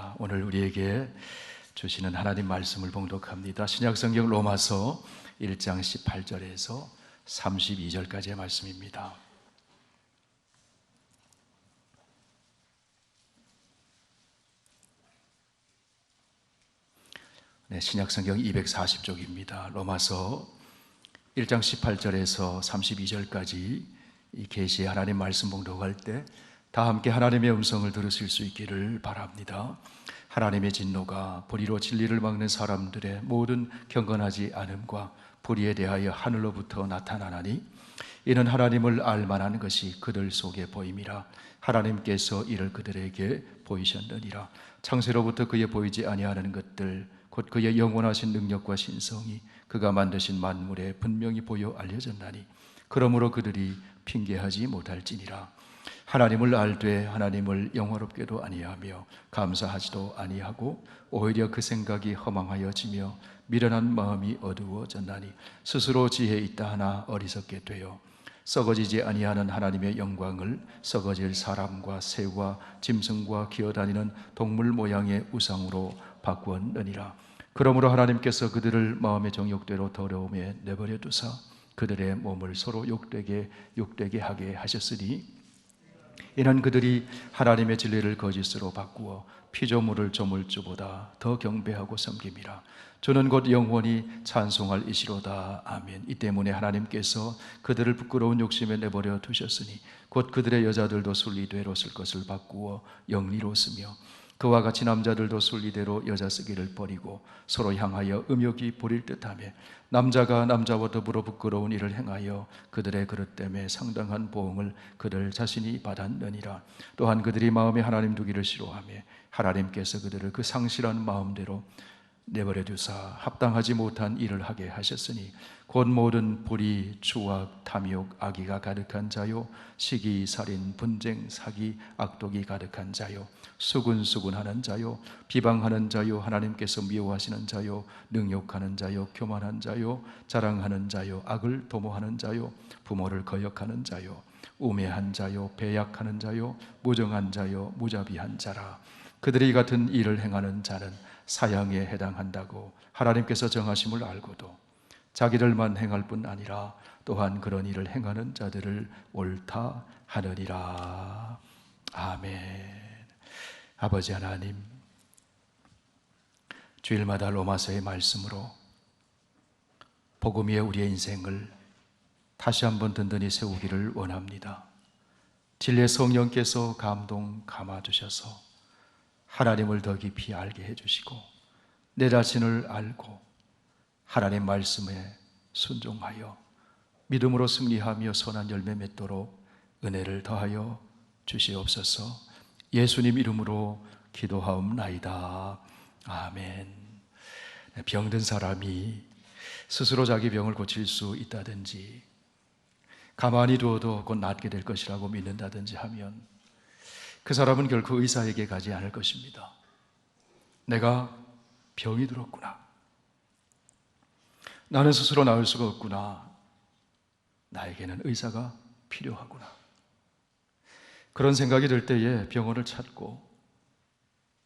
감사합니다. 오늘 우리에게 주시는 하나님 말씀을 봉독합니다. 신약성경 로마서 1장 18절에서 32절까지의 말씀입니다. 신약성경 240쪽입니다. 로마서 1장 18절에서 32절까지 이 계시의 하나님 말씀 봉독할 때 다 함께 하나님의 음성을 들으실 수 있기를 바랍니다. 하나님의 진노가 불의로 진리를 막는 사람들의 모든 경건하지 않음과 불의에 대하여 하늘로부터 나타나나니 이는 하나님을 알만한 것이 그들 속에 보임이라. 하나님께서 이를 그들에게 보이셨느니라. 창세로부터 그에 보이지 아니하는 것들 곧 그의 영원하신 능력과 신성이 그가 만드신 만물에 분명히 보여 알려졌나니 그러므로 그들이 핑계하지 못할지니라. 하나님을 알되 하나님을 영화롭게도 아니하며 감사하지도 아니하고 오히려 그 생각이 허망하여지며 미련한 마음이 어두워졌나니 스스로 지혜 있다 하나 어리석게 되어 썩어지지 아니하는 하나님의 영광을 썩어질 사람과 새와 짐승과 기어다니는 동물 모양의 우상으로 바꾸었느니라. 그러므로 하나님께서 그들을 마음의 정욕대로 더러움에 내버려 두사 그들의 몸을 서로 욕되게 하게 하셨으니 이는 그들이 하나님의 진리를 거짓으로 바꾸어 피조물을 조물주보다 더 경배하고 섬김이라. 주는 곧 영원히 찬송할 이시로다. 아멘. 이 때문에 하나님께서 그들을 부끄러운 욕심에 내버려 두셨으니 곧 그들의 여자들도 순리대로 쓸 것을 바꾸어 영리로 쓰며 그와 같이 남자들도 순리대로 여자 쓰기를 버리고 서로 향하여 음욕이 부릴 듯하며 남자가 남자와 더불어 부끄러운 일을 행하여 그들의 그릇 때문에 상당한 보응을 그들 자신이 받았느니라. 또한 그들이 마음에 하나님 두기를 싫어하며 하나님께서 그들을 그 상실한 마음대로 내버려 두사 합당하지 못한 일을 하게 하셨으니 곧 모든 불의, 추악, 탐욕, 악의가 가득한 자요 시기, 살인, 분쟁, 사기, 악독이 가득한 자요 수군수군하는 자요 비방하는 자요 하나님께서 미워하시는 자요 능욕하는 자요 교만한 자요 자랑하는 자요 악을 도모하는 자요 부모를 거역하는 자요 우매한 자요 배약하는 자요 무정한 자요 무자비한 자라. 그들이 같은 일을 행하는 자는 사형에 해당한다고 하나님께서 정하심을 알고도 자기들만 행할 뿐 아니라 또한 그런 일을 행하는 자들을 옳다 하느니라. 아멘. 아버지 하나님, 주일마다 로마서의 말씀으로 복음 위에 우리의 인생을 다시 한번 든든히 세우기를 원합니다. 진리의 성령께서 감아주셔서 하나님을 더 깊이 알게 해주시고 내 자신을 알고 하나님 말씀에 순종하여 믿음으로 승리하며 선한 열매 맺도록 은혜를 더하여 주시옵소서. 예수님 이름으로 기도하옵나이다. 아멘. 병든 사람이 스스로 자기 병을 고칠 수 있다든지 가만히 두어도 곧 낫게 될 것이라고 믿는다든지 하면 그 사람은 결코 의사에게 가지 않을 것입니다. 내가 병이 들었구나. 나는 스스로 나을 수가 없구나. 나에게는 의사가 필요하구나. 그런 생각이 들 때에 병원을 찾고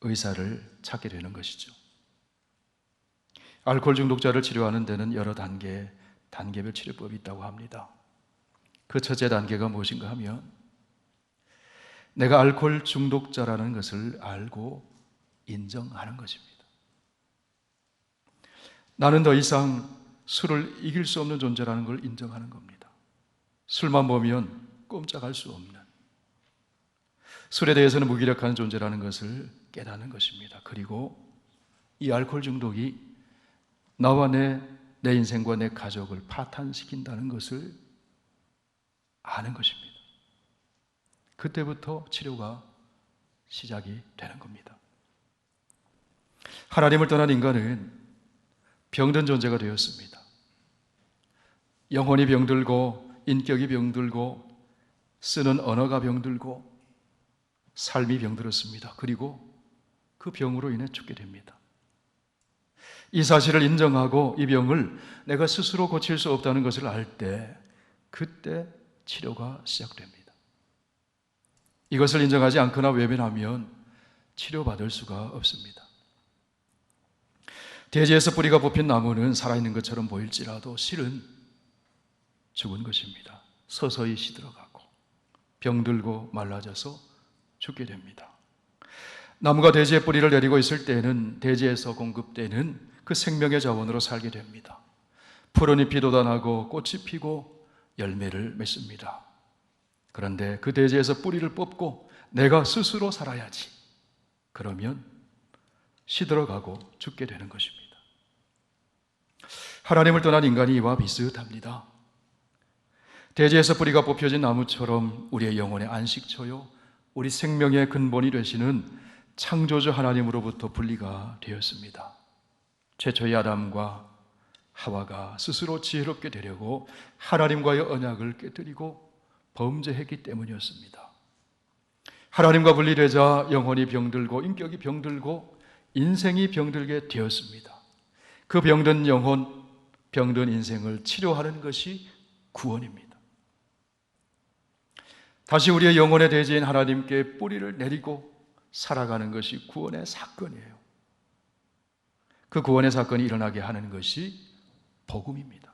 의사를 찾게 되는 것이죠. 알코올 중독자를 치료하는 데는 여러 단계별 치료법이 있다고 합니다. 그 첫째 단계가 무엇인가 하면 내가 알코올 중독자라는 것을 알고 인정하는 것입니다. 나는 더 이상 술을 이길 수 없는 존재라는 걸 인정하는 겁니다. 술만 보면 꼼짝할 수 없는, 술에 대해서는 무기력한 존재라는 것을 깨닫는 것입니다. 그리고 이 알코올 중독이 나와 내 인생과 내 가족을 파탄시킨다는 것을 아는 것입니다. 그때부터 치료가 시작이 되는 겁니다. 하나님을 떠난 인간은 병든 존재가 되었습니다. 영혼이 병들고 인격이 병들고 쓰는 언어가 병들고 삶이 병들었습니다. 그리고 그 병으로 인해 죽게 됩니다. 이 사실을 인정하고 이 병을 내가 스스로 고칠 수 없다는 것을 알 때 그때 치료가 시작됩니다. 이것을 인정하지 않거나 외면하면 치료받을 수가 없습니다. 대지에서 뿌리가 뽑힌 나무는 살아있는 것처럼 보일지라도 실은 죽은 것입니다. 서서히 시들어가고 병들고 말라져서 죽게 됩니다. 나무가 대지에 뿌리를 내리고 있을 때에는 대지에서 공급되는 그 생명의 자원으로 살게 됩니다. 푸른 잎이 돋아나고 꽃이 피고 열매를 맺습니다. 그런데 그 대지에서 뿌리를 뽑고 내가 스스로 살아야지. 그러면 시들어가고 죽게 되는 것입니다. 하나님을 떠난 인간이 이와 비슷합니다. 대지에서 뿌리가 뽑혀진 나무처럼 우리의 영혼의 안식처요, 우리 생명의 근본이 되시는 창조주 하나님으로부터 분리가 되었습니다. 최초의 아담과 하와가 스스로 지혜롭게 되려고 하나님과의 언약을 깨뜨리고 범죄했기 때문이었습니다. 하나님과 분리되자 영혼이 병들고 인격이 병들고 인생이 병들게 되었습니다. 그 병든 영혼, 병든 인생을 치료하는 것이 구원입니다. 다시 우리의 영혼의 대지인 하나님께 뿌리를 내리고 살아가는 것이 구원의 사건이에요. 그 구원의 사건이 일어나게 하는 것이 복음입니다.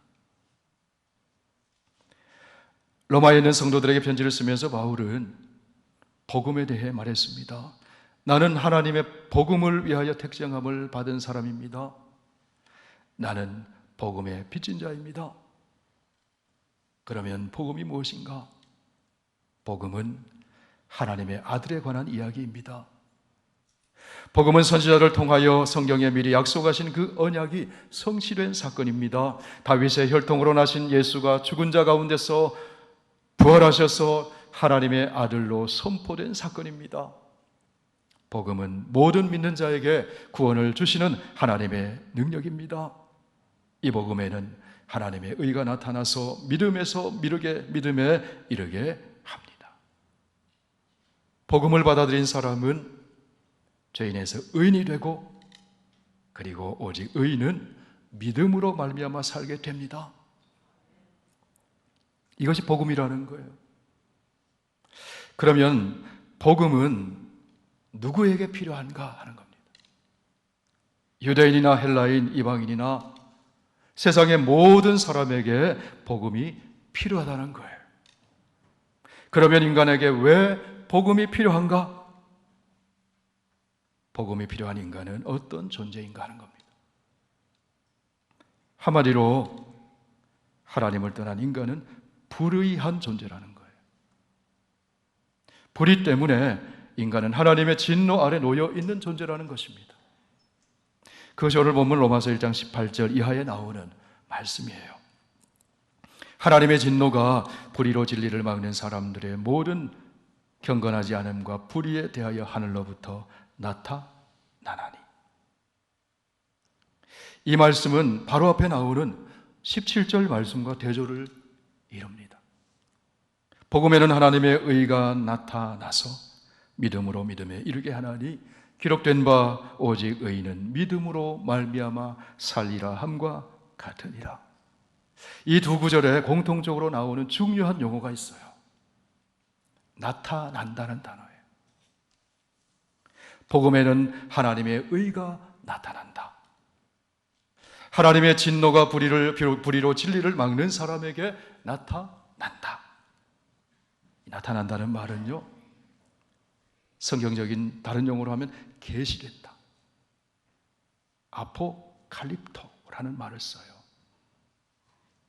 로마에 있는 성도들에게 편지를 쓰면서 바울은 복음에 대해 말했습니다. 나는 하나님의 복음을 위하여 택정함을 받은 사람입니다. 나는 복음의 빚진 자입니다. 그러면 복음이 무엇인가? 복음은 하나님의 아들에 관한 이야기입니다. 복음은 선지자를 통하여 성경에 미리 약속하신 그 언약이 성취된 사건입니다. 다윗의 혈통으로 나신 예수가 죽은 자 가운데서 부활하셔서 하나님의 아들로 선포된 사건입니다. 복음은 모든 믿는 자에게 구원을 주시는 하나님의 능력입니다. 이 복음에는 하나님의 의가 나타나서 믿음에서 믿음에 이르게 합니다. 복음을 받아들인 사람은 죄인에서 의인이 되고, 그리고 오직 의인은 믿음으로 말미암아 살게 됩니다. 이것이 복음이라는 거예요. 그러면 복음은 누구에게 필요한가 하는 겁니다. 유대인이나 헬라인, 이방인이나 세상의 모든 사람에게 복음이 필요하다는 거예요. 그러면 인간에게 왜 복음이 필요한가? 복음이 필요한 인간은 어떤 존재인가 하는 겁니다. 한마디로 하나님을 떠난 인간은 불의한 존재라는 거예요. 불의 때문에 인간은 하나님의 진노 아래 놓여 있는 존재라는 것입니다. 그것이 오늘 본문 로마서 1장 18절 이하에 나오는 말씀이에요. 하나님의 진노가 불의로 진리를 막는 사람들의 모든 경건하지 않음과 불의에 대하여 하늘로부터 나타나나니. 이 말씀은 바로 앞에 나오는 17절 말씀과 대조를 이룹니다. 복음에는 하나님의 의가 나타나서 믿음으로 믿음에 이르게 하나니 기록된 바 오직 의인은 믿음으로 말미암아 살리라 함과 같으니라. 이 두 구절에 공통적으로 나오는 중요한 용어가 있어요. 나타난다는 단어예요. 복음에는 하나님의 의가 나타난다. 하나님의 진노가 불의로 진리를 막는 사람에게 나타난다. 나타난다는 말은요, 성경적인 다른 용어로 하면 계시됐다. 아포칼립토라는 말을 써요.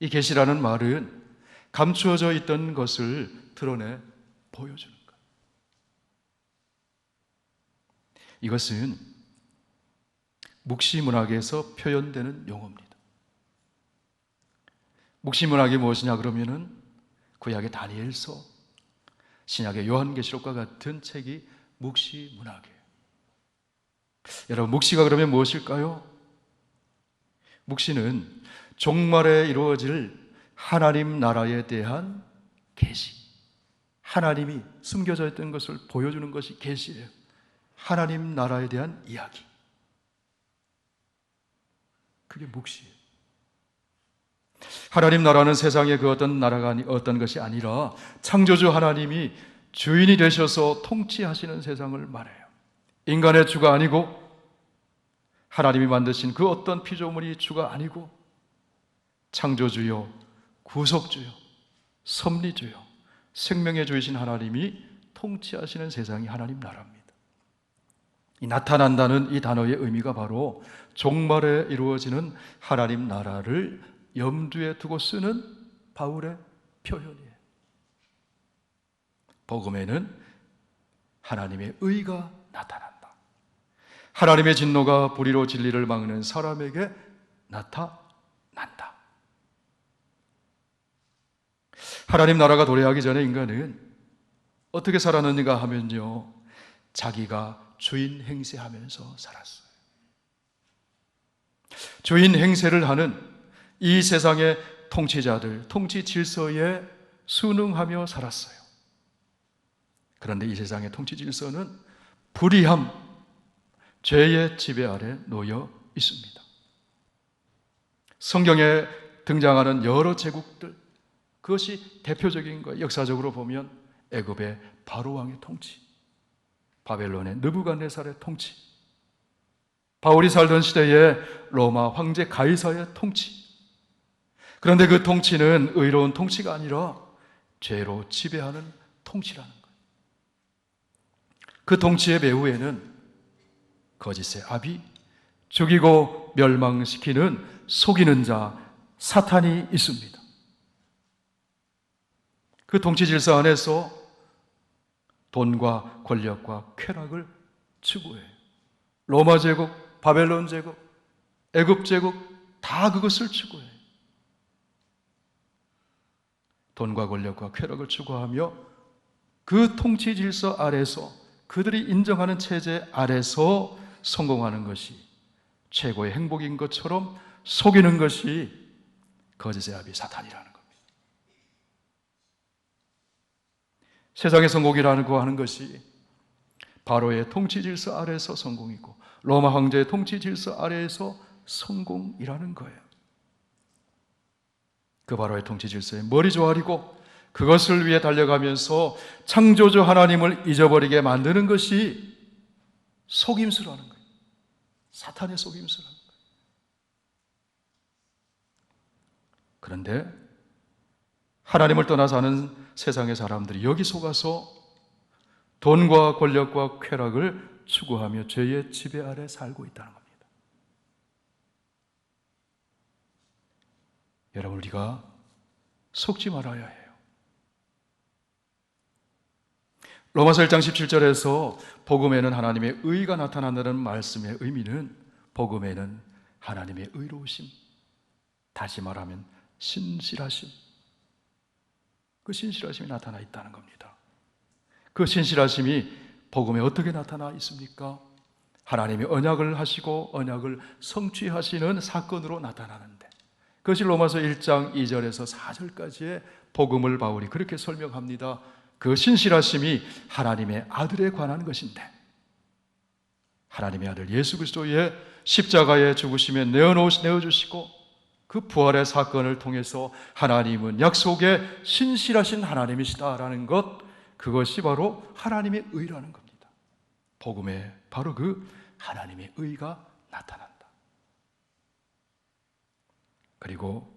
이 계시라는 말은 감추어져 있던 것을 드러내 보여주는 것. 이것은 묵시문학에서 표현되는 용어입니다. 묵시문학이 무엇이냐 그러면은 구약의 다니엘서, 신약의 요한계시록과 같은 책이 묵시문학이에요. 여러분, 묵시가 그러면 무엇일까요? 묵시는 종말에 이루어질 하나님 나라에 대한 계시, 하나님이 숨겨져 있던 것을 보여주는 것이 계시예요. 하나님 나라에 대한 이야기, 그게 묵시예요. 하나님 나라는 세상의 그 어떤 나라가 어떤 것이 아니라 창조주 하나님이 주인이 되셔서 통치하시는 세상을 말해요. 인간의 주가 아니고 하나님이 만드신 그 어떤 피조물이 주가 아니고 창조주요, 구속주요, 섭리주요, 생명의 주이신 하나님이 통치하시는 세상이 하나님 나라입니다. 이 나타난다는 이 단어의 의미가 바로 종말에 이루어지는 하나님 나라를 염두에 두고 쓰는 바울의 표현이에요. 복음에는 하나님의 의가 나타난다. 하나님의 진노가 불의로 진리를 막는 사람에게 나타난다. 하나님 나라가 도래하기 전에 인간은 어떻게 살았는가 하면요, 자기가 주인 행세하면서 살았어요. 주인 행세를 하는 이 세상의 통치자들, 통치 질서에 순응하며 살았어요. 그런데 이 세상의 통치 질서는 불의함, 죄의 지배 아래 놓여 있습니다. 성경에 등장하는 여러 제국들, 그것이 대표적인 거예요. 역사적으로 보면 애굽의 바로 왕의 통치, 바벨론의 느부갓네살의 통치, 바울이 살던 시대의 로마 황제 가이사의 통치. 그런데 그 통치는 의로운 통치가 아니라 죄로 지배하는 통치라는 거예요. 그 통치의 배후에는 거짓의 아비, 죽이고 멸망시키는 속이는 자 사탄이 있습니다. 그 통치 질서 안에서 돈과 권력과 쾌락을 추구해요. 로마 제국, 바벨론 제국, 애굽 제국 다 그것을 추구해요. 돈과 권력과 쾌락을 추구하며 그 통치 질서 아래서, 그들이 인정하는 체제 아래서 성공하는 것이 최고의 행복인 것처럼 속이는 것이 거짓의 아비 사탄이라는 겁니다. 세상의 성공이라고 하는 것이 바로의 통치 질서 아래에서 성공이고 로마 황제의 통치 질서 아래에서 성공이라는 거예요. 그 바로의 통치 질서에 머리 조아리고 그것을 위해 달려가면서 창조주 하나님을 잊어버리게 만드는 것이 속임수라는 거예요. 사탄의 속임수라는 거예요. 그런데 하나님을 떠나 사는 세상의 사람들이 여기 속아서 돈과 권력과 쾌락을 추구하며 죄의 지배 아래 살고 있다는 겁니다. 여러분, 우리가 속지 말아야 해요. 로마서 1장 17절에서 복음에는 하나님의 의가 나타난다는 말씀의 의미는 복음에는 하나님의 의로우심, 다시 말하면 신실하심, 그 신실하심이 나타나 있다는 겁니다. 그 신실하심이 복음에 어떻게 나타나 있습니까? 하나님이 언약을 하시고 언약을 성취하시는 사건으로 나타나는데, 그것이 로마서 1장 2절에서 4절까지의 복음을 바울이 그렇게 설명합니다. 그 신실하심이 하나님의 아들에 관한 것인데, 하나님의 아들 예수 그리스도의 십자가의 죽으심에 내어주시고 그 부활의 사건을 통해서 하나님은 약속의 신실하신 하나님이시다라는 것, 그것이 바로 하나님의 의라는 겁니다. 복음에 바로 그 하나님의 의가 나타난다. 그리고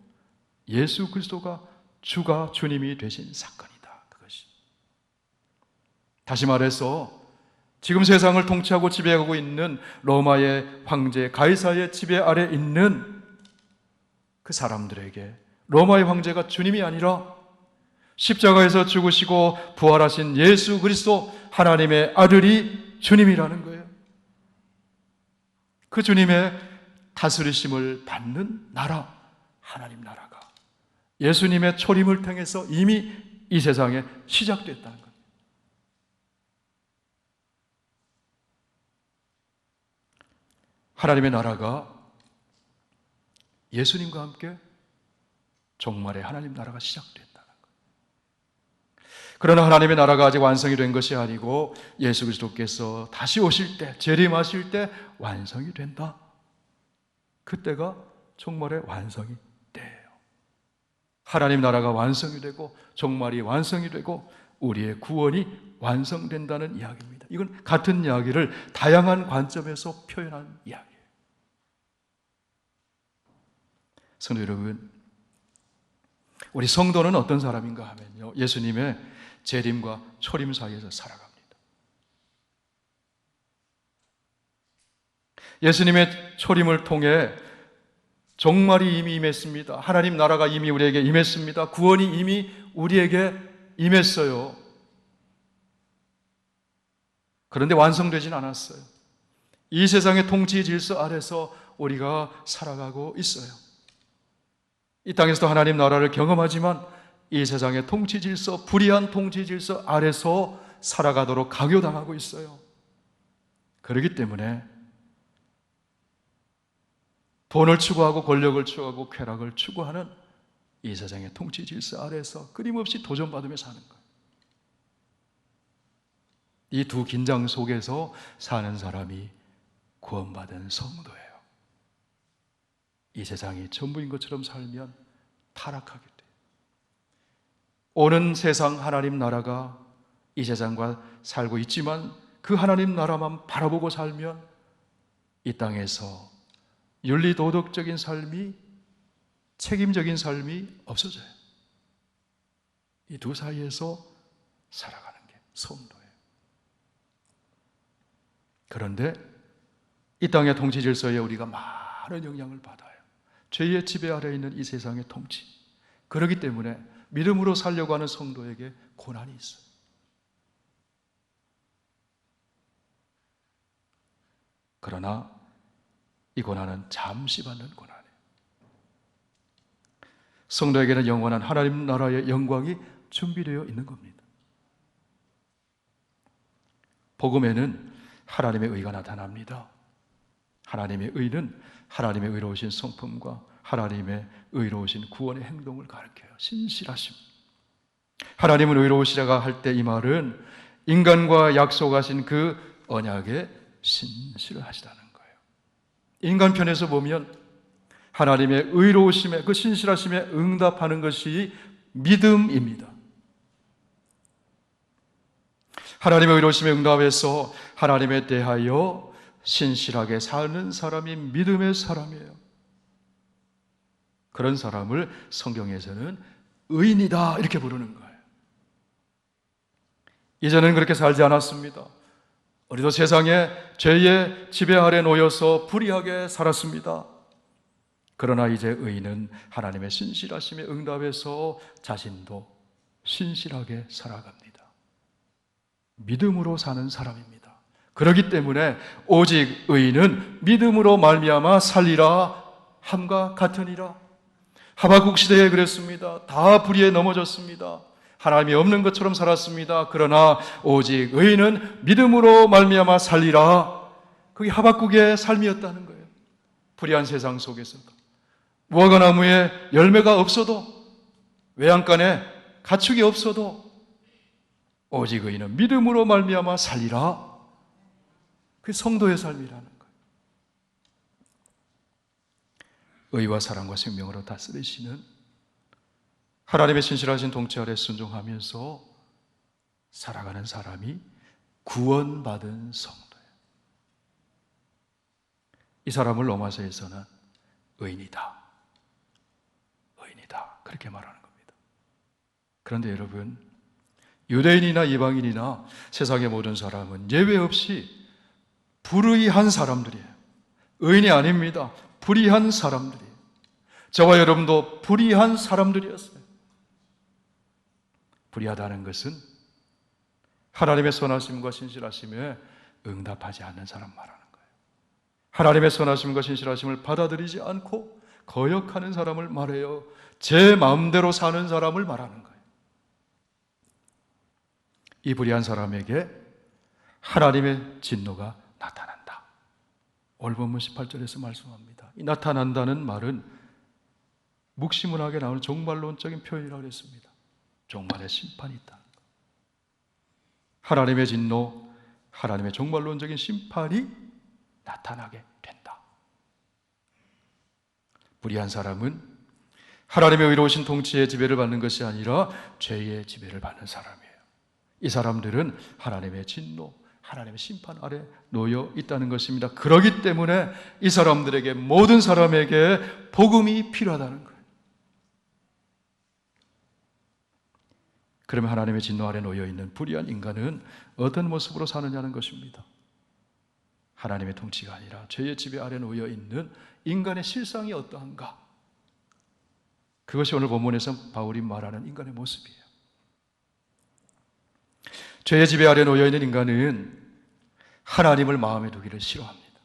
예수 그리스도가 주가 주님이 되신 사건이다. 그것이. 다시 말해서 지금 세상을 통치하고 지배하고 있는 로마의 황제 가이사의 지배 아래 있는 그 사람들에게 로마의 황제가 주님이 아니라 십자가에서 죽으시고 부활하신 예수 그리스도 하나님의 아들이 주님이라는 거예요. 그 주님의 다스리심을 받는 나라, 하나님 나라가 예수님의 초림을 통해서 이미 이 세상에 시작됐다는 겁니다. 하나님의 나라가 예수님과 함께 종말의 하나님 나라가 시작됐다는 거예요. 그러나 하나님의 나라가 아직 완성이 된 것이 아니고 예수 그리스도께서 다시 오실 때, 재림하실 때 완성이 된다. 그때가 종말의 완성이 돼요. 하나님 나라가 완성이 되고 종말이 완성이 되고 우리의 구원이 완성된다는 이야기입니다. 이건 같은 이야기를 다양한 관점에서 표현한 이야기예요. 성도 여러분, 우리 성도는 어떤 사람인가 하면요, 예수님의 재림과 초림 사이에서 살아갑니다. 예수님의 초림을 통해 종말이 이미 임했습니다. 하나님 나라가 이미 우리에게 임했습니다. 구원이 이미 우리에게 임했어요. 그런데 완성되진 않았어요. 이 세상의 통치 질서 아래서 우리가 살아가고 있어요. 이 땅에서도 하나님 나라를 경험하지만 이 세상의 통치 질서, 불의한 통치 질서 아래서 살아가도록 강요당하고 있어요. 그렇기 때문에 돈을 추구하고 권력을 추구하고 쾌락을 추구하는 이 세상의 통치 질서 아래서 끊임없이 도전받으며 사는 거예요. 이 두 긴장 속에서 사는 사람이 구원받은 성도예요. 이 세상이 전부인 것처럼 살면 타락하게 돼요. 오는 세상 하나님 나라가 이 세상과 살고 있지만 그 하나님 나라만 바라보고 살면 이 땅에서 윤리 도덕적인 삶이, 책임적인 삶이 없어져요. 이 두 사이에서 살아가는 게 성도예요. 그런데 이 땅의 통치 질서에 우리가 많은 영향을 받아요. 죄의 지배 아래 있는 이 세상의 통치. 그렇기 때문에 믿음으로 살려고 하는 성도에게 고난이 있어요. 그러나 이 고난은 잠시 받는 고난이에요. 성도에게는 영원한 하나님 나라의 영광이 준비되어 있는 겁니다. 복음에는 하나님의 의가 나타납니다. 하나님의 의는 하나님의 의로우신 성품과 하나님의 의로우신 구원의 행동을 가르쳐요. 신실하심. 하나님은 의로우시라가 할 때 이 말은 인간과 약속하신 그 언약에 신실하시다는 거예요. 인간 편에서 보면 하나님의 의로우심에, 그 신실하심에 응답하는 것이 믿음입니다. 하나님의 의로우심에 응답해서 하나님에 대하여 신실하게 사는 사람이 믿음의 사람이에요. 그런 사람을 성경에서는 의인이다 이렇게 부르는 거예요. 이전에는 그렇게 살지 않았습니다. 우리도 세상에 죄의 지배 아래 놓여서 불의하게 살았습니다. 그러나 이제 의인은 하나님의 신실하심에 응답해서 자신도 신실하게 살아갑니다. 믿음으로 사는 사람입니다. 그렇기 때문에 오직 의인은 믿음으로 말미암아 살리라 함과 같으니라. 하박국 시대에 그랬습니다. 다 불의에 넘어졌습니다. 하나님이 없는 것처럼 살았습니다. 그러나 오직 의인은 믿음으로 말미암아 살리라. 그게 하박국의 삶이었다는 거예요. 불의한 세상 속에서도 무화과 나무에 열매가 없어도 외양간에 가축이 없어도 오직 의인은 믿음으로 말미암아 살리라. 그게 성도의 삶이라는 거예요. 의와 사랑과 생명으로 다스리시는 하나님의 신실하신 통치 아래 순종하면서 살아가는 사람이 구원받은 성도예요. 이 사람을 로마서에서는 의인이다, 의인이다 그렇게 말하는 겁니다. 그런데 여러분, 유대인이나 이방인이나 세상의 모든 사람은 예외 없이 불의한 사람들이에요. 의인이 아닙니다. 불의한 사람들이에요. 저와 여러분도 불의한 사람들이었어요. 불의하다는 것은 하나님의 선하심과 신실하심에 응답하지 않는 사람 말하는 거예요. 하나님의 선하심과 신실하심을 받아들이지 않고 거역하는 사람을 말해요. 제 마음대로 사는 사람을 말하는 거예요. 이 불의한 사람에게 하나님의 진노가 나타난다. 오늘 본문 18절에서 말씀합니다. 이 나타난다는 말은 묵시문학에 나오는 종말론적인 표현이라고 했습니다. 종말의 심판이 있다. 하나님의 진노, 하나님의 종말론적인 심판이 나타나게 된다. 불의한 사람은 하나님의 의로우신 통치의 지배를 받는 것이 아니라 죄의 지배를 받는 사람이에요. 이 사람들은 하나님의 진노, 하나님의 심판 아래 놓여 있다는 것입니다. 그렇기 때문에 이 사람들에게, 모든 사람에게 복음이 필요하다는 거예요. 그러면 하나님의 진노 아래 놓여 있는 불의한 인간은 어떤 모습으로 사느냐는 것입니다. 하나님의 통치가 아니라 죄의 지배 아래 놓여 있는 인간의 실상이 어떠한가? 그것이 오늘 본문에서 바울이 말하는 인간의 모습이에요. 죄의 지배 아래 놓여 있는 인간은 하나님을 마음에 두기를 싫어합니다.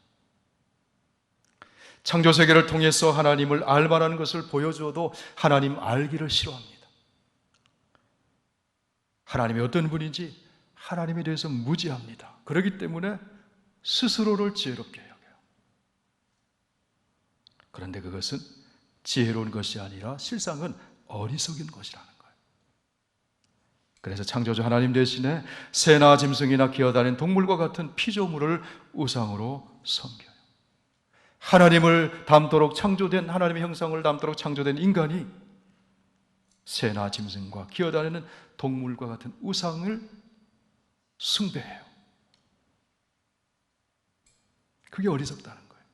창조 세계를 통해서 하나님을 알만한 것을 보여줘도 하나님 알기를 싫어합니다. 하나님이 어떤 분인지 하나님에 대해서 무지합니다. 그렇기 때문에 스스로를 지혜롭게 여겨요. 그런데 그것은 지혜로운 것이 아니라 실상은 어리석은 것이라는 거예요. 그래서 창조주 하나님 대신에 새나 짐승이나 기어다니는 동물과 같은 피조물을 우상으로 섬겨요. 하나님을 닮도록 창조된, 하나님의 형상을 닮도록 창조된 인간이 새나 짐승과 기어다니는 동물과 같은 우상을 숭배해요. 그게 어리석다는 거예요.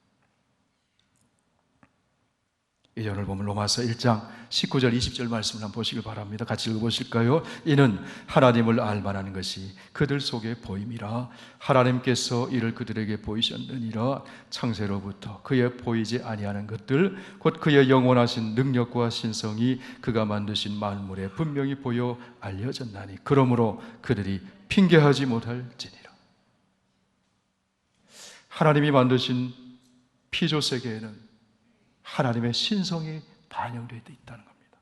이제 오늘 보면 로마서 1장 19절 20절 말씀을 한번 보시길 바랍니다. 같이 읽어보실까요? 이는 하나님을 알만한 것이 그들 속에 보임이라. 하나님께서 이를 그들에게 보이셨느니라. 창세로부터 그의 보이지 아니하는 것들 곧 그의 영원하신 능력과 신성이 그가 만드신 만물에 분명히 보여 알려졌나니 그러므로 그들이 핑계하지 못할지니라. 하나님이 만드신 피조세계에는 하나님의 신성이 반영되어 있다는 겁니다.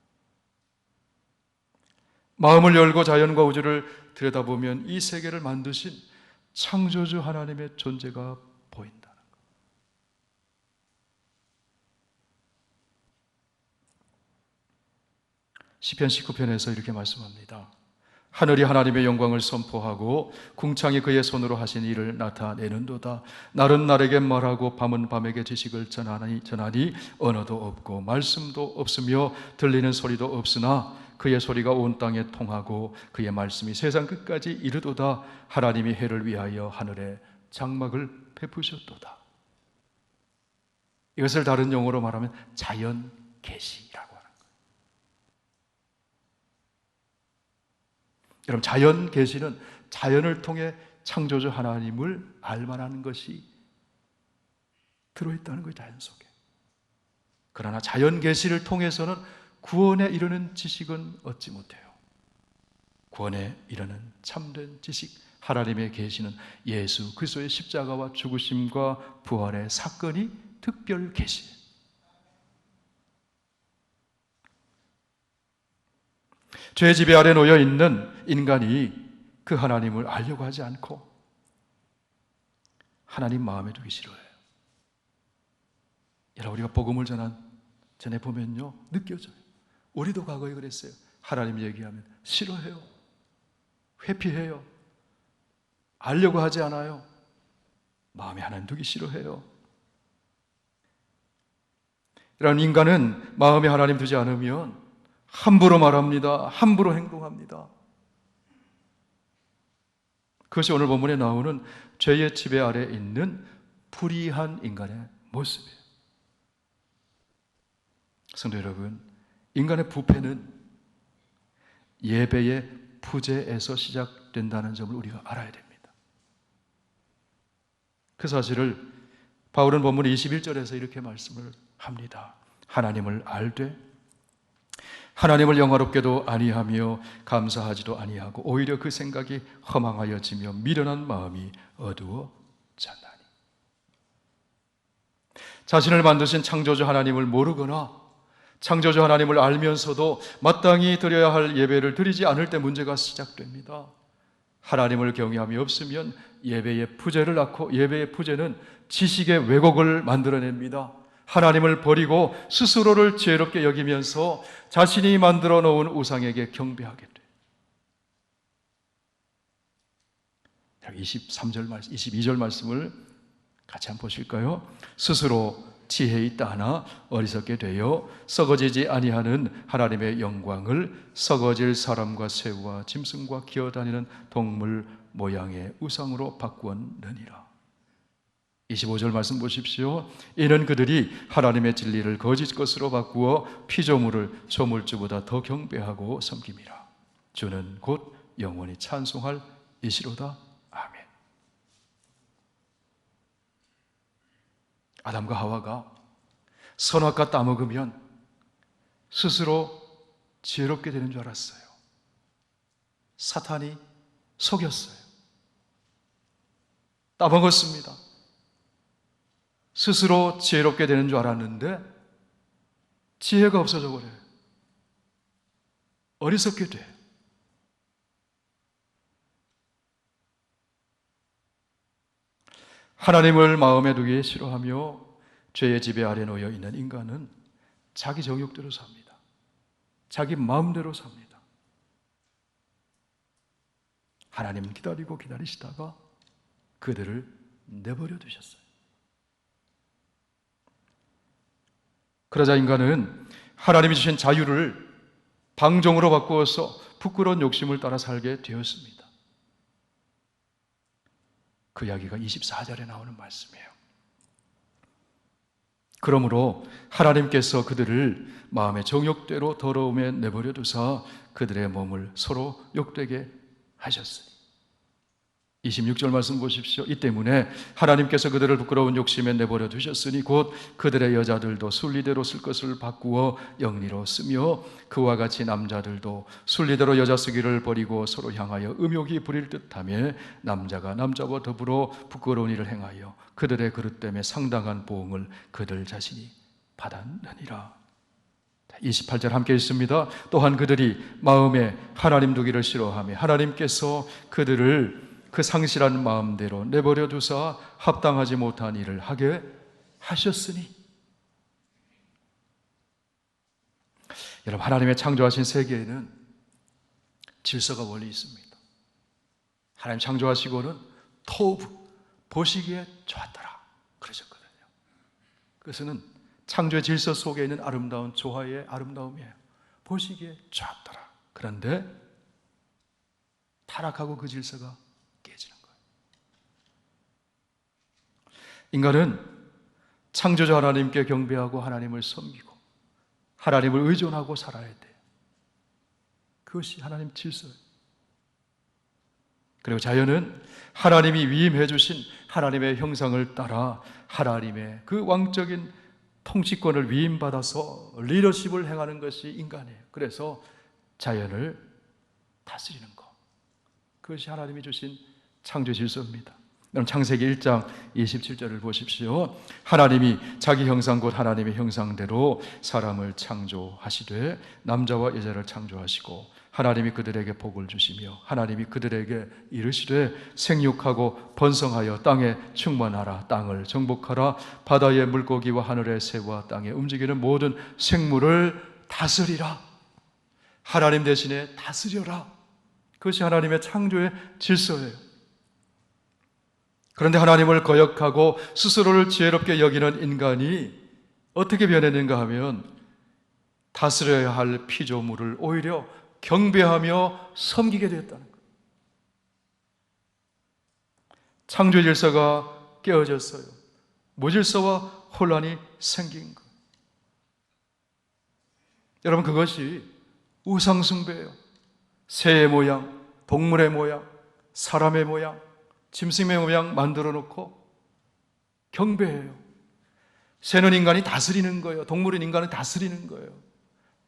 마음을 열고 자연과 우주를 들여다보면 이 세계를 만드신 창조주 하나님의 존재가 보인다는 것. 시편 19편에서 이렇게 말씀합니다. 하늘이 하나님의 영광을 선포하고 궁창이 그의 손으로 하신 일을 나타내는도다. 날은 날에게 말하고 밤은 밤에게 지식을 전하니 언어도 없고 말씀도 없으며 들리는 소리도 없으나 그의 소리가 온 땅에 통하고 그의 말씀이 세상 끝까지 이르도다. 하나님이 해를 위하여 하늘에 장막을 베푸셨도다. 이것을 다른 용어로 말하면 자연 계시라고. 여러분, 자연 계시는 자연을 통해 창조주 하나님을 알만한 것이 들어있다는 거예요, 자연 속에. 그러나 자연 계시를 통해서는 구원에 이르는 지식은 얻지 못해요. 구원에 이르는 참된 지식, 하나님의 계시는 예수 그리스도의 십자가와 죽으심과 부활의 사건이 특별 계시예요. 죄의 지배 아래 놓여 있는 인간이 그 하나님을 알려고 하지 않고 하나님 마음에 두기 싫어해요. 여러분, 우리가 복음을 전해 보면요, 느껴져요. 우리도 과거에 그랬어요. 하나님 얘기하면 싫어해요. 회피해요. 알려고 하지 않아요. 마음에 하나님 두기 싫어해요. 이런 인간은 마음에 하나님 두지 않으면 함부로 말합니다. 함부로 행동합니다. 그것이 오늘 본문에 나오는 죄의 지배 아래 있는 불의한 인간의 모습이에요. 성도 여러분, 인간의 부패는 예배의 부재에서 시작된다는 점을 우리가 알아야 됩니다. 그 사실을 바울은 본문 21절에서 이렇게 말씀을 합니다. 하나님을 알되 하나님을 영화롭게도 아니하며 감사하지도 아니하고 오히려 그 생각이 허망하여지며 미련한 마음이 어두워졌나니. 자신을 만드신 창조주 하나님을 모르거나 창조주 하나님을 알면서도 마땅히 드려야 할 예배를 드리지 않을 때 문제가 시작됩니다. 하나님을 경외함이 없으면 예배의 부재를 낳고 예배의 부재는 지식의 왜곡을 만들어냅니다. 하나님을 버리고 스스로를 지혜롭게 여기면서 자신이 만들어 놓은 우상에게 경배하게 돼요. 22절 말씀을 같이 한번 보실까요? 스스로 지혜 있다 하나 어리석게 되어 썩어지지 아니하는 하나님의 영광을 썩어질 사람과 새와 짐승과 기어다니는 동물 모양의 우상으로 바꾸었느니라. 25절 말씀 보십시오. 이는 그들이 하나님의 진리를 거짓 것으로 바꾸어 피조물을 조물주보다 더 경배하고 섬김이라. 주는 곧 영원히 찬송할 이시로다. 아멘. 아담과 하와가 선악과 따먹으면 스스로 지혜롭게 되는 줄 알았어요. 사탄이 속였어요. 따먹었습니다. 스스로 지혜롭게 되는 줄 알았는데 지혜가 없어져 버려요. 어리석게 돼요. 하나님을 마음에 두기 싫어하며 죄의 지배 아래 놓여 있는 인간은 자기 정욕대로 삽니다. 자기 마음대로 삽니다. 하나님은 기다리고 기다리시다가 그들을 내버려 두셨어요. 그러자 인간은 하나님이 주신 자유를 방종으로 바꾸어서 부끄러운 욕심을 따라 살게 되었습니다. 그 이야기가 24절에 나오는 말씀이에요. 그러므로 하나님께서 그들을 마음의 정욕대로 더러움에 내버려 두사 그들의 몸을 서로 욕되게 하셨으니. 26절 말씀 보십시오. 이 때문에 하나님께서 그들을 부끄러운 욕심에 내버려 두셨으니 곧 그들의 여자들도 순리대로 쓸 것을 바꾸어 영리로 쓰며 그와 같이 남자들도 순리대로 여자 쓰기를 버리고 서로 향하여 음욕이 부릴 듯하며 남자가 남자와 더불어 부끄러운 일을 행하여 그들의 그릇 때문에 상당한 보응을 그들 자신이 받았느니라. 28절 함께 있습니다. 또한 그들이 마음에 하나님 두기를 싫어하며 하나님께서 그들을 그 상실한 마음대로 내버려 두사 합당하지 못한 일을 하게 하셨으니. 여러분, 하나님의 창조하신 세계에는 질서가 원리 있습니다. 하나님 창조하시고는 토부 보시기에 좋았더라 그러셨거든요. 그것은 창조의 질서 속에 있는 아름다운 조화의 아름다움이에요. 보시기에 좋았더라. 그런데 타락하고 그 질서가 깨지는 거예요. 인간은 창조자 하나님께 경배하고 하나님을 섬기고 하나님을 의존하고 살아야 돼요. 그것이 하나님 질서예요. 그리고 자연은 하나님이 위임해 주신 하나님의 형상을 따라 하나님의 그 왕적인 통치권을 위임받아서 리더십을 행하는 것이 인간이에요. 그래서 자연을 다스리는 것, 그것이 하나님이 주신 창조 질서입니다. 창세기 1장 27절을 보십시오. 하나님이 자기 형상 곧 하나님의 형상대로 사람을 창조하시되 남자와 여자를 창조하시고 하나님이 그들에게 복을 주시며 하나님이 그들에게 이르시되 생육하고 번성하여 땅에 충만하라. 땅을 정복하라. 바다의 물고기와 하늘의 새와 땅에 움직이는 모든 생물을 다스리라. 하나님 대신에 다스려라. 그것이 하나님의 창조의 질서예요. 그런데 하나님을 거역하고 스스로를 지혜롭게 여기는 인간이 어떻게 변했는가 하면 다스려야 할 피조물을 오히려 경배하며 섬기게 되었다는 거예요. 창조 질서가 깨어졌어요. 무질서와 혼란이 생긴 거예요. 여러분, 그것이 우상숭배예요. 새의 모양, 동물의 모양, 사람의 모양, 짐승의 모양 만들어 놓고 경배해요. 새는 인간이 다스리는 거예요. 동물은 인간을 다스리는 거예요.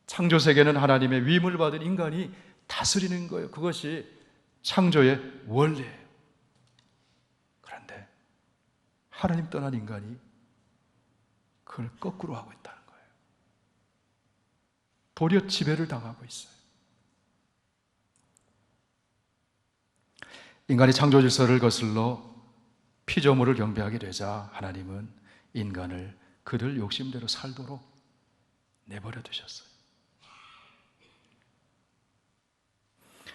창조세계는 하나님의 위임을 받은 인간이 다스리는 거예요. 그것이 창조의 원리예요. 그런데 하나님 떠난 인간이 그걸 거꾸로 하고 있다는 거예요. 도리어 지배를 당하고 있어요. 인간이 창조 질서를 거슬러 피조물을 경배하게 되자 하나님은 인간을 그들 욕심대로 살도록 내버려 두셨어요.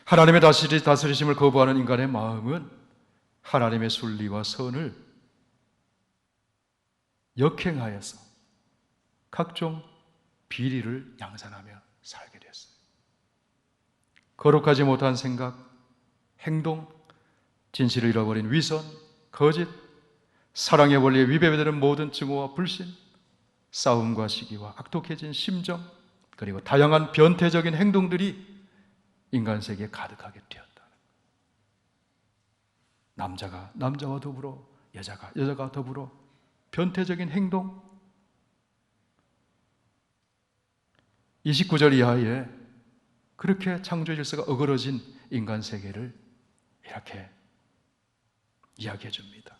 하나님의 다스리심을 거부하는 인간의 마음은 하나님의 순리와 선을 역행하여서 각종 비리를 양산하며 살게 됐어요. 거룩하지 못한 생각, 행동, 진실을 잃어버린 위선, 거짓, 사랑의 원리에 위배되는 모든 증오와 불신, 싸움과 시기와 악독해진 심정, 그리고 다양한 변태적인 행동들이 인간 세계에 가득하게 되었다. 남자가 남자와 더불어, 여자가 여자가 더불어 변태적인 행동. 29절 이하에 그렇게 창조 질서가 어그러진 인간 세계를 이렇게 이야기해 줍니다.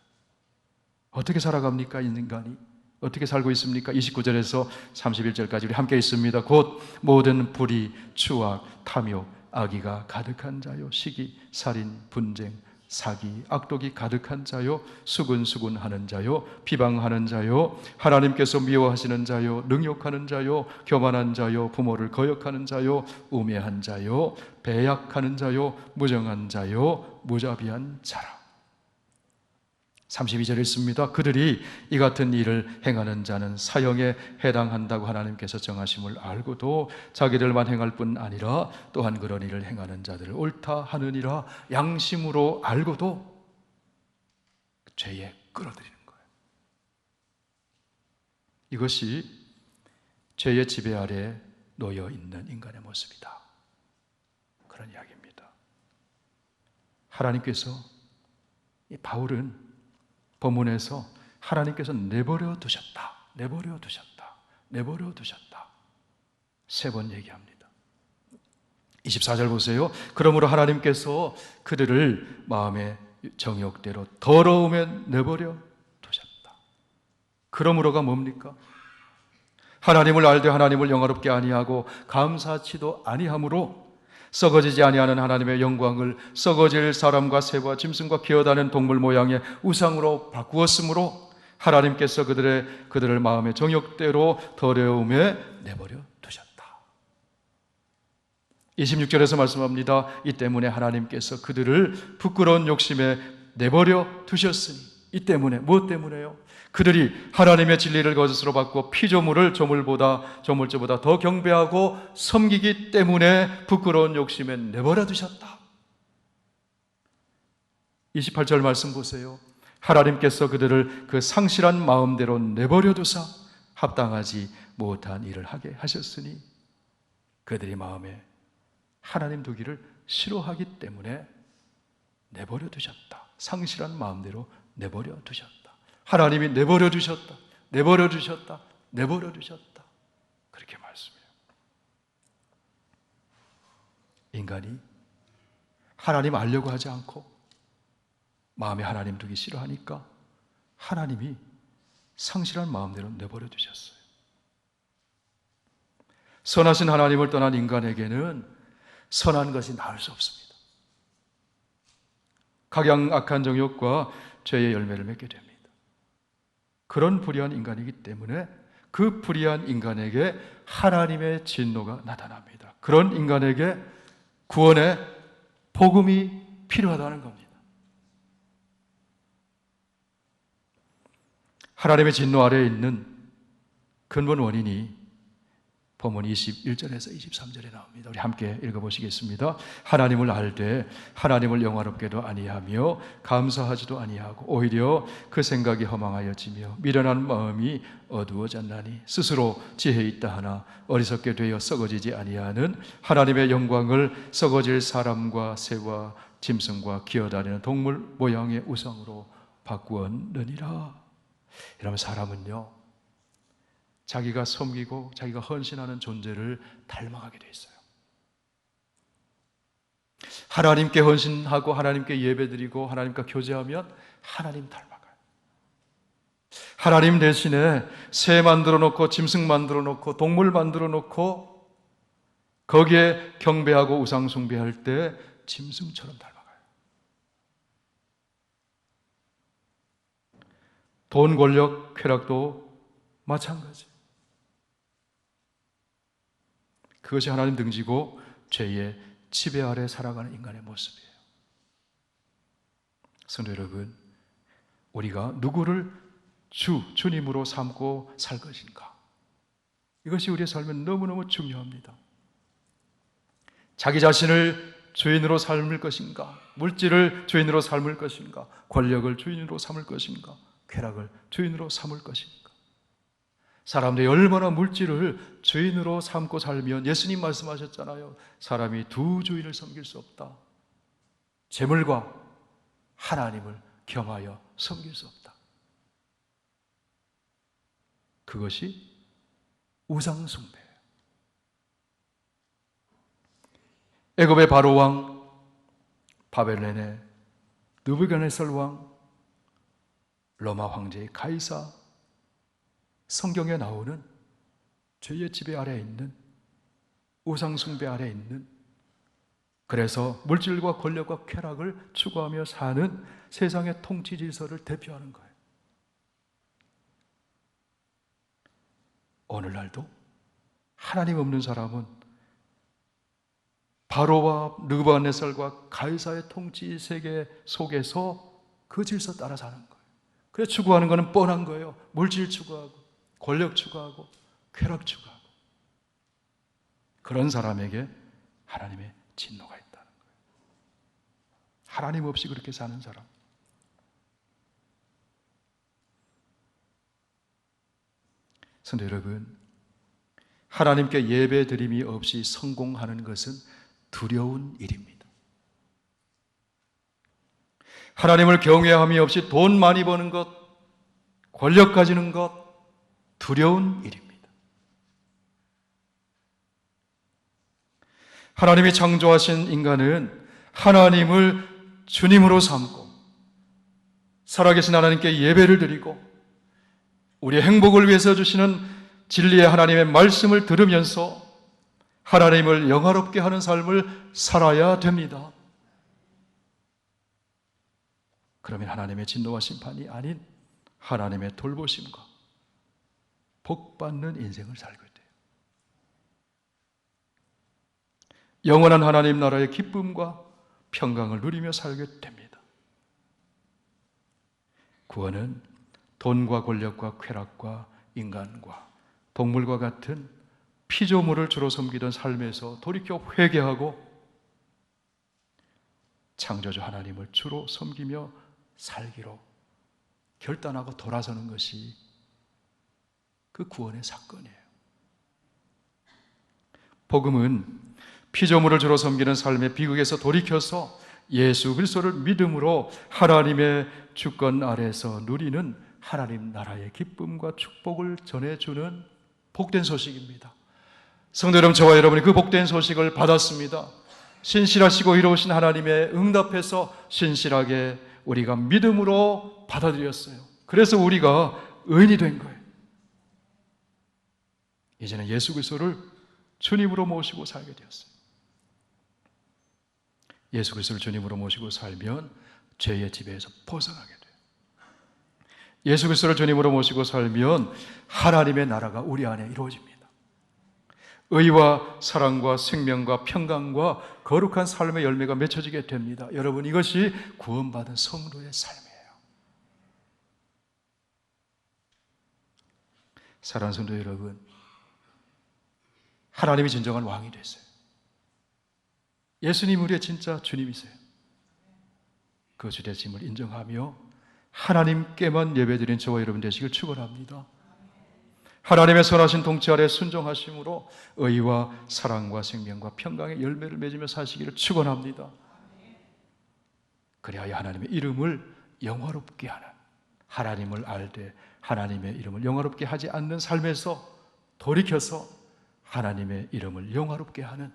어떻게 살아갑니까? 인간이 어떻게 살고 있습니까? 29절에서 31절까지 우리 함께 있습니다. 곧 모든 불의, 추악, 탐욕, 악의가 가득한 자요, 시기, 살인, 분쟁, 사기, 악독이 가득한 자요, 수군수군하는 자요, 비방하는 자요, 하나님께서 미워하시는 자요, 능욕하는 자요, 교만한 자요, 부모를 거역하는 자요, 우매한 자요, 배약하는 자요, 무정한 자요, 무자비한 자라. 32절에 있습니다. 그들이 이 같은 일을 행하는 자는 사형에 해당한다고 하나님께서 정하심을 알고도 자기들만 행할 뿐 아니라 또한 그런 일을 행하는 자들을 옳다 하느니라 양심으로 알고도 죄에 끌어들이는 거예요. 이것이 죄의 지배 아래 놓여 있는 인간의 모습이다. 그런 이야기입니다. 하나님께서, 이 바울은 본문에서 하나님께서 내버려 두셨다, 내버려 두셨다, 내버려 두셨다 3번 얘기합니다. 24절 보세요. 그러므로 하나님께서 그들을 마음의 정욕대로 더러움에 내버려 두셨다. 그러므로가 뭡니까? 하나님을 알되 하나님을 영화롭게 아니하고 감사치도 아니하므로 썩어지지 아니하는 하나님의 영광을 썩어질 사람과 새와 짐승과 기어다니는 동물 모양의 우상으로 바꾸었으므로 하나님께서 그들을 마음의 정욕대로 더러움에 내버려 두셨다. 26절에서 말씀합니다. 이 때문에 하나님께서 그들을 부끄러운 욕심에 내버려 두셨으니, 이 때문에, 무엇 때문에요? 그들이 하나님의 진리를 거짓으로 받고 피조물을 조물주보다 더 경배하고 섬기기 때문에 부끄러운 욕심에 내버려 두셨다. 28절 말씀 보세요. 하나님께서 그들을 그 상실한 마음대로 내버려 두사 합당하지 못한 일을 하게 하셨으니 그들이 마음에 하나님 두기를 싫어하기 때문에 내버려 두셨다. 상실한 마음대로 내버려 두셨다. 하나님이 내버려 두셨다, 내버려 두셨다, 내버려 두셨다. 그렇게 말씀해요. 인간이 하나님 알려고 하지 않고 마음에 하나님 두기 싫어하니까 하나님이 상실한 마음대로 내버려 두셨어요. 선하신 하나님을 떠난 인간에게는 선한 것이 나을 수 없습니다. 각양악한 정욕과 죄의 열매를 맺게 됩니다. 그런 불의한 인간이기 때문에 그 불의한 인간에게 하나님의 진노가 나타납니다. 그런 인간에게 구원의 복음이 필요하다는 겁니다. 하나님의 진노 아래에 있는 근본 원인이 본문 21절에서 23절에 나옵니다. 우리 함께 읽어보시겠습니다. 하나님을 알되 하나님을 영화롭게도 아니하며 감사하지도 아니하고 오히려 그 생각이 허망하여지며 미련한 마음이 어두워졌나니 스스로 지혜 있다 하나 어리석게 되어 썩어지지 아니하는 하나님의 영광을 썩어질 사람과 새와 짐승과 기어다니는 동물 모양의 우상으로 바꾸었느니라. 이러면 사람은요, 자기가 섬기고 자기가 헌신하는 존재를 닮아가게 돼 있어요. 하나님께 헌신하고 하나님께 예배드리고 하나님과 교제하면 하나님 닮아가요. 하나님 대신에 새 만들어 놓고 짐승 만들어 놓고 동물 만들어 놓고 거기에 경배하고 우상 숭배할 때 짐승처럼 닮아가요. 돈, 권력, 쾌락도 마찬가지. 그것이 하나님 등지고 죄의 지배 아래 살아가는 인간의 모습이에요. 성도 여러분, 우리가 누구를 주님으로 삼고 살 것인가? 이것이 우리의 삶에 너무너무 중요합니다. 자기 자신을 주인으로 삶을 것인가, 물질을 주인으로 삶을 것인가, 권력을 주인으로 삼을 것인가, 쾌락을 주인으로 삼을 것인가. 사람들이 얼마나 물질을 주인으로 삼고 살면, 예수님 말씀하셨잖아요. 사람이 두 주인을 섬길 수 없다. 재물과 하나님을 겸하여 섬길 수 없다. 그것이 우상숭배예요. 애굽의 바로 왕, 바벨론의 느부갓네살 왕, 로마 황제의 가이사, 성경에 나오는 죄의 지배 아래에 있는, 우상숭배 아래에 있는, 그래서 물질과 권력과 쾌락을 추구하며 사는 세상의 통치 질서를 대표하는 거예요. 오늘날도 하나님 없는 사람은 바로와 느부갓네살과 가이사의 통치 세계 속에서 그 질서 따라 사는 거예요. 그래서 추구하는 것은 뻔한 거예요. 물질 추구하고, 권력 추구하고, 쾌락 추구하고. 그런 사람에게 하나님의 진노가 있다는 거예요. 하나님 없이 그렇게 사는 사람. 성도 여러분, 하나님께 예배 드림이 없이 성공하는 것은 두려운 일입니다. 하나님을 경외함이 없이 돈 많이 버는 것, 권력 가지는 것, 두려운 일입니다. 하나님이 창조하신 인간은 하나님을 주님으로 삼고 살아계신 하나님께 예배를 드리고 우리의 행복을 위해서 주시는 진리의 하나님의 말씀을 들으면서 하나님을 영화롭게 하는 삶을 살아야 됩니다. 그러면 하나님의 진노와 심판이 아닌 하나님의 돌보심과 복받는 인생을 살게 돼요. 영원한 하나님 나라의 기쁨과 평강을 누리며 살게 됩니다. 구원은 돈과 권력과 쾌락과 인간과 동물과 같은 피조물을 주로 섬기던 삶에서 돌이켜 회개하고 창조주 하나님을 주로 섬기며 살기로 결단하고 돌아서는 것이 그 구원의 사건이에요. 복음은 피조물을 주로 섬기는 삶의 비극에서 돌이켜서 예수 그리스도를 믿음으로 하나님의 주권 아래에서 누리는 하나님 나라의 기쁨과 축복을 전해주는 복된 소식입니다. 성도 여러분, 저와 여러분이 그 복된 소식을 받았습니다. 신실하시고 이로우신 하나님의 응답해서 신실하게 우리가 믿음으로 받아들였어요. 그래서 우리가 의인이 된 거예요. 이제는 예수 그리스도를 주님으로 모시고 살게 되었어요. 예수 그리스도를 주님으로 모시고 살면 죄의 지배에서 벗어나게 돼요. 예수 그리스도를 주님으로 모시고 살면 하나님의 나라가 우리 안에 이루어집니다. 의와 사랑과 생명과 평강과 거룩한 삶의 열매가 맺혀지게 됩니다. 여러분, 이것이 구원받은 성도의 삶이에요. 사랑하는 성도 여러분, 하나님이 진정한 왕이 됐어요. 예수님 우리의 진짜 주님이세요. 그 주되심을 인정하며 하나님께만 예배드린 저와 여러분 되시길 축원합니다. 하나님의 선하신 통치 아래 순종하심으로 의와 사랑과 생명과 평강의 열매를 맺으며 사시기를 축원합니다. 그리하여 하나님의 이름을 영화롭게 하는, 하나님을 알되 하나님의 이름을 영화롭게 하지 않는 삶에서 돌이켜서 하나님의 이름을 영화롭게 하는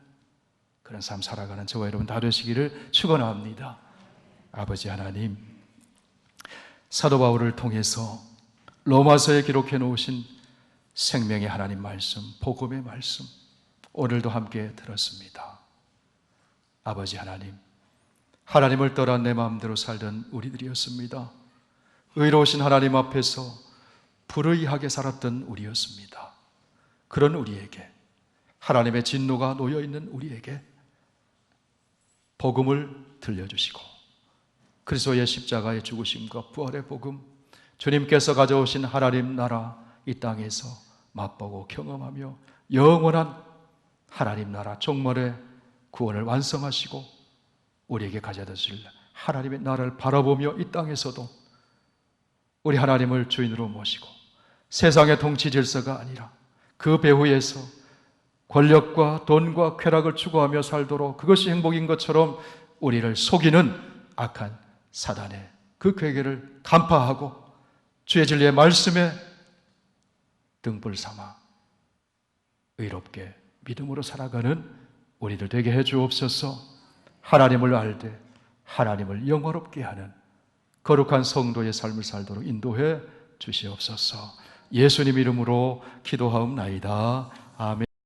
그런 삶 살아가는 저와 여러분 다 되시기를 축원합니다. 아버지 하나님, 사도 바울을 통해서 로마서에 기록해 놓으신 생명의 하나님 말씀, 복음의 말씀, 오늘도 함께 들었습니다. 아버지 하나님, 하나님을 떠난 내 마음대로 살던 우리들이었습니다. 의로우신 하나님 앞에서 불의하게 살았던 우리였습니다. 그런 우리에게, 하나님의 진노가 놓여있는 우리에게 복음을 들려주시고 그리스도의 십자가의 죽으심과 부활의 복음, 주님께서 가져오신 하나님 나라 이 땅에서 맛보고 경험하며 영원한 하나님 나라 종말의 구원을 완성하시고 우리에게 가져다 주실 하나님의 나라를 바라보며 이 땅에서도 우리 하나님을 주인으로 모시고 세상의 통치 질서가 아니라 그 배후에서 권력과 돈과 쾌락을 추구하며 살도록 그것이 행복인 것처럼 우리를 속이는 악한 사단의 그 괴계를 간파하고 주의 진리의 말씀에 등불 삼아 의롭게 믿음으로 살아가는 우리들 되게 해 주옵소서. 하나님을 알되 하나님을 영화롭게 하는 거룩한 성도의 삶을 살도록 인도해 주시옵소서. 예수님 이름으로 기도하옵나이다. 아멘.